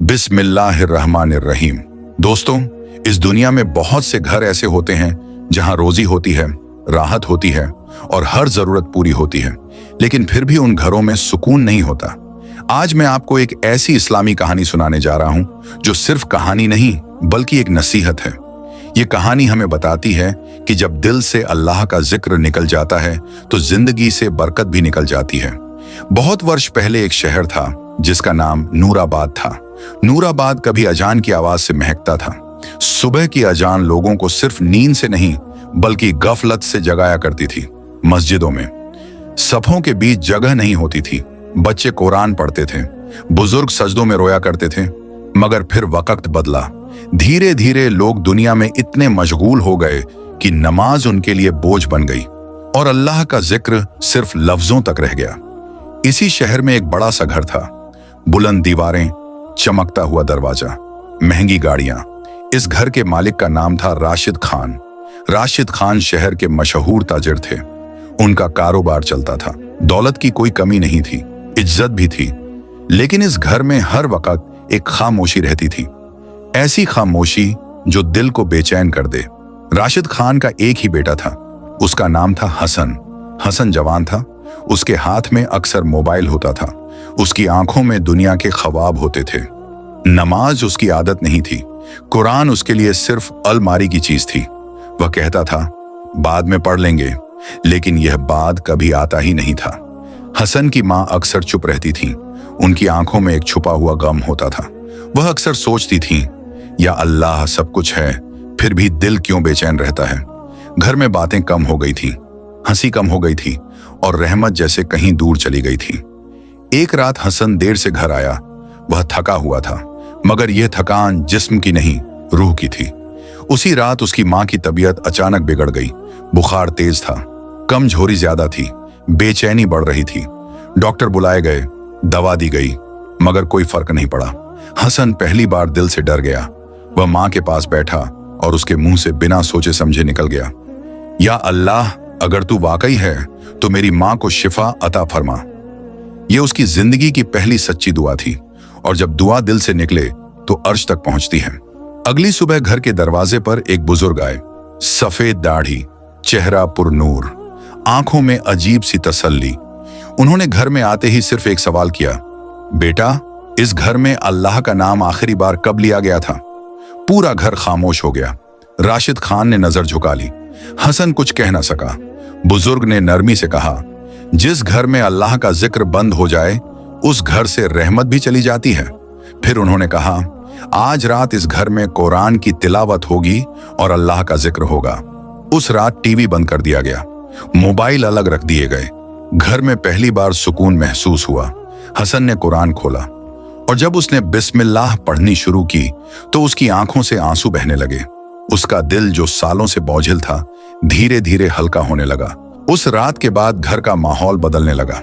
बिस्मिल्लाहिर्रहमानिर्रहीम। दोस्तों, इस दुनिया में बहुत से घर ऐसे होते हैं जहां रोजी होती है, राहत होती है और हर जरूरत पूरी होती है, लेकिन फिर भी उन घरों में सुकून नहीं होता। आज मैं आपको एक ऐसी इस्लामी कहानी सुनाने जा रहा हूं जो सिर्फ कहानी नहीं बल्कि एक नसीहत है। ये कहानी हमें बताती है कि जब दिल से अल्लाह का जिक्र निकल जाता है तो जिंदगी से बरकत भी निकल जाती है। बहुत वर्ष पहले एक शहर था जिसका नाम नूराबाद था। नूराबाद कभी अजान की आवाज से महकता था। सुबह की अजान लोगों को सिर्फ नींद से नहीं बल्कि गफलत से जगाया करती थी। मस्जिदों में सफों के बीच जगह नहीं होती थी। बच्चे कुरान पढ़ते थे, बुजुर्ग सजदों में रोया करते थे। मगर फिर वक्त बदला। धीरे धीरे लोग दुनिया में इतने मशगूल हो गए कि नमाज उनके लिए बोझ बन गई और अल्लाह का जिक्र सिर्फ लफ्जों तक रह गया। इसी शहर में एक बड़ा सा घर था। बुलंद दीवारें, चमकता हुआ दरवाजा, महंगी गाड़ियां। इस घर के मालिक का नाम था राशिद खान। राशिद खान शहर के मशहूर ताजिर थे। उनका कारोबार चलता था, दौलत की कोई कमी नहीं थी, इज्जत भी थी। लेकिन इस घर में हर वक्त एक खामोशी रहती थी, ऐसी खामोशी जो दिल को बेचैन कर दे। राशिद खान का एक ही बेटा था, उसका नाम था हसन। हसन जवान था, उसके हाथ में अक्सर मोबाइल होता था, उसकी आंखों में दुनिया के ख्वाब होते थे। नमाज उसकी आदत नहीं थी, कुरान उसके लिए सिर्फ अलमारी की चीज थी। वह कहता था बाद में पढ़ लेंगे, लेकिन यह बाद कभी आता ही नहीं था। हसन की माँ अक्सर चुप रहती थी, उनकी आंखों में एक छुपा हुआ गम होता था। वह अक्सर सोचती थी, या अल्लाह सब कुछ है फिर भी दिल क्यों बेचैन रहता है। घर में बातें कम हो गई थी, हंसी कम हो गई थी और रहमत जैसे कहीं दूर चली गई थी। एक रात हसन देर से घर आया। वह थका हुआ था, मगर यह थकान जिस्म की नहीं रूह की थी। उसी रात उसकी माँ की तबीयत अचानक बिगड़ गई। बुखार तेज था, कमजोरी ज्यादा थी, बेचैनी बढ़ रही थी। डॉक्टर बुलाए गए, दवा दी गई, मगर कोई फर्क नहीं पड़ा। हसन पहली बार दिल से डर गया। वह माँ के पास बैठा और उसके मुंह से बिना सोचे समझे निकल गया, या अल्लाह अगर तू वाकई है तो मेरी माँ को शिफा अता फरमा। यह उसकी जिंदगी की पहली सच्ची दुआ थी, और जब दुआ दिल से निकले तो अर्श तक पहुंचती है। अगली सुबह घर के दरवाजे पर एक बुजुर्ग आए, सफेद दाढ़ी, चेहरा पुरनूर, आंखों में अजीब सी तसल्ली। उन्होंने घर में आते ही सिर्फ एक सवाल किया, बेटा इस घर में अल्लाह का नाम आखिरी बार कब लिया गया था। पूरा घर खामोश हो गया। राशिद खान ने नजर झुका ली। हसन कुछ कह ना सका। बुजुर्ग ने नरमी से कहा, जिस घर में अल्लाह का जिक्र बंद हो जाए उस घर से रहमत भी चली जाती है। फिर उन्होंने कहा, आज रात इस घर में कुरान की तिलावत होगी और अल्लाह का जिक्र होगा। उस रात टीवी बंद कर दिया गया, मोबाइल अलग रख दिए गए। घर में पहली बार सुकून महसूस हुआ। हसन ने कुरान खोला और जब उसने बिस्मिल्लाह पढ़नी शुरू की तो उसकी आंखों से आंसू बहने लगे। उसका दिल जो सालों से बोझिल था धीरे धीरे हल्का होने लगा। उस रात के बाद घर का माहौल बदलने लगा।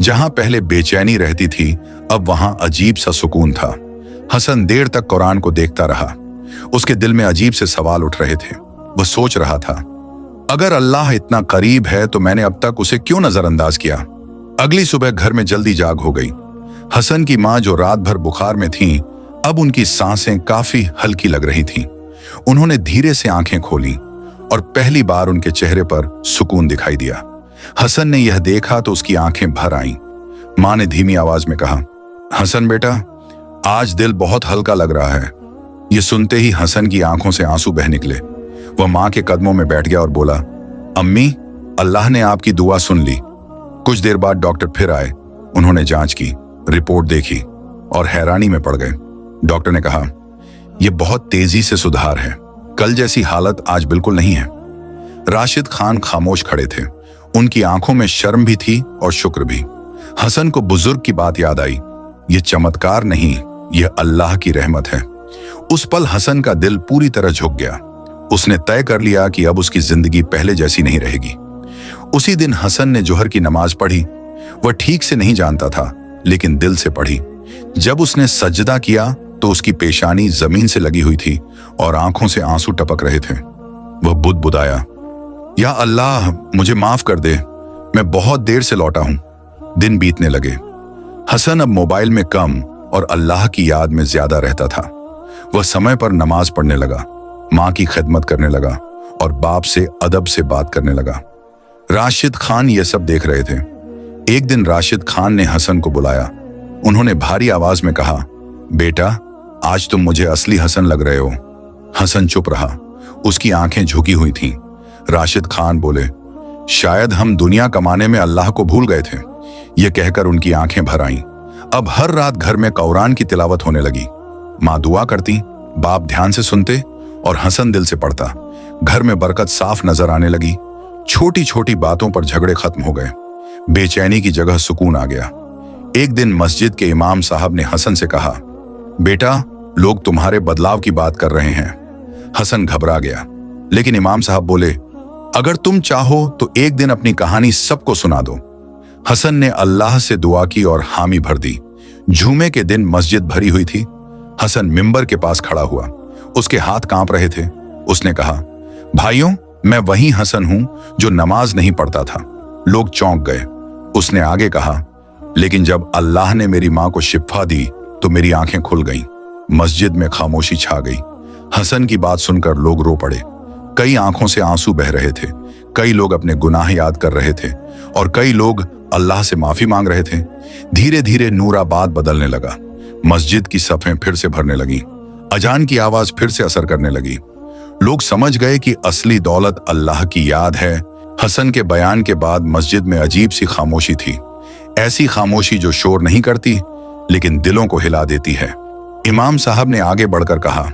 जहां पहले बेचैनी रहती थी अब वहां अजीब सा सुकून था। हसन देर तक कुरान को देखता रहा। उसके दिल में अजीब से सवाल उठ रहे थे। वह सोच रहा था, अगर अल्लाह इतना करीब है तो मैंने अब तक उसे क्यों नजरअंदाज किया। अगली सुबह घर में जल्दी जाग हो गई। हसन की माँ जो रात भर बुखार में थी, अब उनकी सांसें काफी हल्की लग रही थीं। उन्होंने धीरे से आंखें खोली और पहली बार उनके चेहरे पर सुकून दिखाई दिया। हसन ने यह देखा तो उसकी आंखें भर आईं। माँ ने धीमी आवाज में कहा, हसन बेटा आज दिल बहुत हल्का लग रहा है। यह सुनते ही हसन की आंखों से आंसू बह निकले। वह माँ के कदमों में बैठ गया और बोला, अम्मी अल्लाह ने आपकी दुआ सुन ली। कुछ देर बाद डॉक्टर फिर आए। उन्होंने जांच की, रिपोर्ट देखी और हैरानी में पड़ गए। डॉक्टर ने कहा, यह बहुत तेजी से सुधार है, कल जैसी हालत आज बिल्कुल नहीं है। राशिद खान खामोश खड़े थे। उनकी आंखों में शर्म भी थी और शुक्र भी। हसन को बुजुर्ग की बात याद आई, यह चमत्कार नहीं, यह अल्लाह की रहमत है। उस पल हसन का दिल पूरी तरह झुक गया। उसने तय कर लिया कि अब उसकी जिंदगी पहले जैसी नहीं रहेगी। उसी दिन हसन ने जोहर की नमाज पढ़ी। वह ठीक से नहीं जानता था, लेकिन दिल से पढ़ी। जब उसने सजदा किया तो उसकी पेशानी जमीन से लगी हुई थी और आंखों से आंसू टपक रहे थे। वह बुदबुदाया, या अल्लाह मुझे माफ कर दे, मैं बहुत देर से लौटा हूं। दिन बीतने लगे। हसन अब मोबाइल में कम और अल्लाह की याद में ज्यादा रहता था। वह समय पर नमाज पढ़ने लगा, माँ की खिदमत करने लगा और बाप से अदब से बात करने लगा। राशिद खान ये सब देख रहे थे। एक दिन राशिद खान ने हसन को बुलाया। उन्होंने भारी आवाज में कहा, बेटा, आज तुम मुझे असली हसन लग रहे हो। हसन चुप रहा, उसकी आंखें झुकी हुई थीं। राशिद खान बोले, शायद हम दुनिया कमाने में अल्लाह को भूल गए थे। ये कहकर उनकी आंखें भर आईं। अब हर रात घर में कुरान की तिलावत होने लगी। माँ दुआ करती, बाप ध्यान से सुनते और हसन दिल से पढ़ता। घर में बरकत साफ नजर आने लगी। छोटी छोटी बातों पर झगड़े खत्म हो गए। बेचैनी की जगह सुकून आ गया। एक दिन मस्जिद के इमाम साहब ने हसन से कहा, बेटा, लोग तुम्हारे बदलाव की बात कर रहे हैं। हसन घबरा गया, लेकिन इमाम साहब बोले, अगर तुम चाहो तो एक दिन अपनी कहानी सबको सुना दो। हसन ने अल्लाह से दुआ की और हामी भर दी। जुमे के दिन मस्जिद भरी हुई थी। हसन मिंबर के पास खड़ा हुआ। उसके हाथ कांप रहे थे। उसने कहा, भाइयों, मैं वही हसन हूं जो नमाज नहीं पढ़ता था। लोग चौंक गए। उसने आगे कहा, लेकिन जब अल्लाह ने मेरी मां को शिफा दी तो मेरी आंखें खुल गईं। मस्जिद में खामोशी छा गई। हसन की बात सुनकर लोग रो पड़े। कई आंखों से आंसू बह रहे थे। कई लोग अपने गुनाह याद कर रहे थे और कई लोग अल्लाह से माफी मांग रहे थे। धीरे धीरे नूराबाद बदलने लगा। मस्जिद की सफें फिर से भरने लगी। अजान की आवाज फिर से असर करने लगी। लोग समझ गए कि असली दौलत अल्लाह की याद है। हसन के बयान के बाद मस्जिद में अजीब सी खामोशी थी। ऐसी खामोशी जो शोर नहीं करती लेकिन दिलों को हिला देती है। इमाम साहब ने आगे बढ़कर कहा,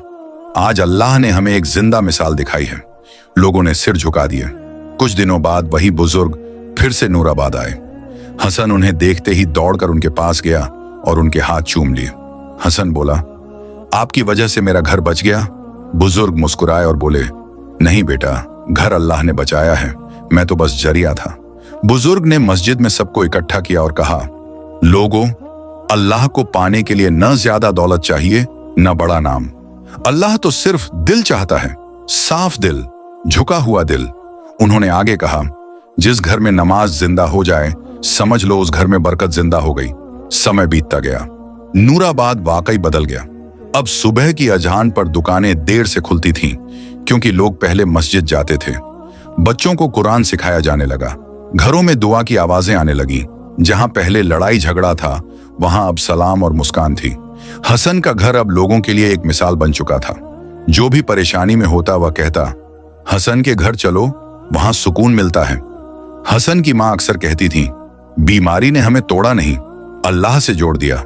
आज अल्लाह ने हमें एक जिंदा मिसाल दिखाई है। लोगों ने सिर झुका दिए। कुछ दिनों बाद वही बुजुर्ग फिर से नूराबाद आए। हसन उन्हें देखते ही दौड़कर उनके पास गया और उनके हाथ चूम लिए। हसन बोला, आपकी वजह से मेरा घर बच गया। बुजुर्ग मुस्कुराए और बोले, नहीं बेटा, घर अल्लाह ने बचाया है, मैं तो बस जरिया था। बुजुर्ग ने मस्जिद में सबको इकट्ठा किया और कहा, लोगों, अल्लाह को पाने के लिए न ज्यादा दौलत चाहिए न बड़ा नाम। अल्लाह तो सिर्फ दिल चाहता है, साफ दिल, झुका हुआ दिल। उन्होंने आगे कहा, जिस घर में नमाज जिंदा हो जाए समझ लो उस घर में बरकत जिंदा हो गई। समय बीतता गया। नूराबाद वाकई बदल गया। अब सुबह की अजान पर दुकानें देर से खुलती थीं, क्योंकि लोग पहले मस्जिद जाते थे। बच्चों को कुरान सिखाया जाने लगा। घरों में दुआ की आवाजें आने लगी। जहां पहले लड़ाई झगड़ा था वहां अब सलाम और मुस्कान थी। हसन का घर अब लोगों के लिए एक मिसाल बन चुका था। जो भी परेशानी में होता वह कहता, हसन के घर चलो, वहां सुकून मिलता है। हसन की मां अक्सर कहती थी, बीमारी ने हमें तोड़ा नहीं, अल्लाह से जोड़ दिया।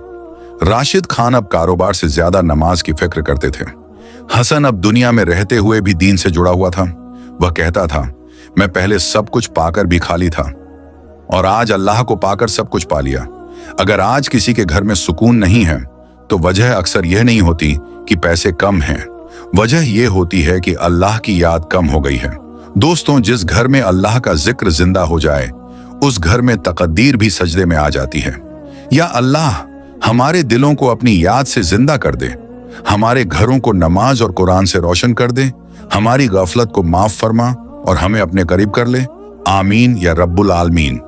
राशिद खान अब कारोबार से ज्यादा नमाज की फिक्र करते थे। हसन अब दुनिया में रहते हुए भी दीन से जुड़ा हुआ था। वह कहता था, मैं पहले सब कुछ पाकर भी खाली था और आज अल्लाह को पाकर सब कुछ पा लिया। अगर आज किसी के घर में सुकून नहीं है तो वजह अक्सर यह नहीं होती कि पैसे कम हैं। वजह यह होती है कि अल्लाह की याद कम हो गई है। दोस्तों, जिस घर में अल्लाह का जिक्र जिंदा हो जाए उस घर में तकदीर भी सजदे में आ जाती है। या अल्लाह हमारे दिलों को अपनी याद से जिंदा कर दे, हमारे घरों को नमाज और कुरान से रोशन कर दे, हमारी गफलत को माफ फरमा और हमें अपने करीब कर ले। आमीन या रब्बुल आलमीन।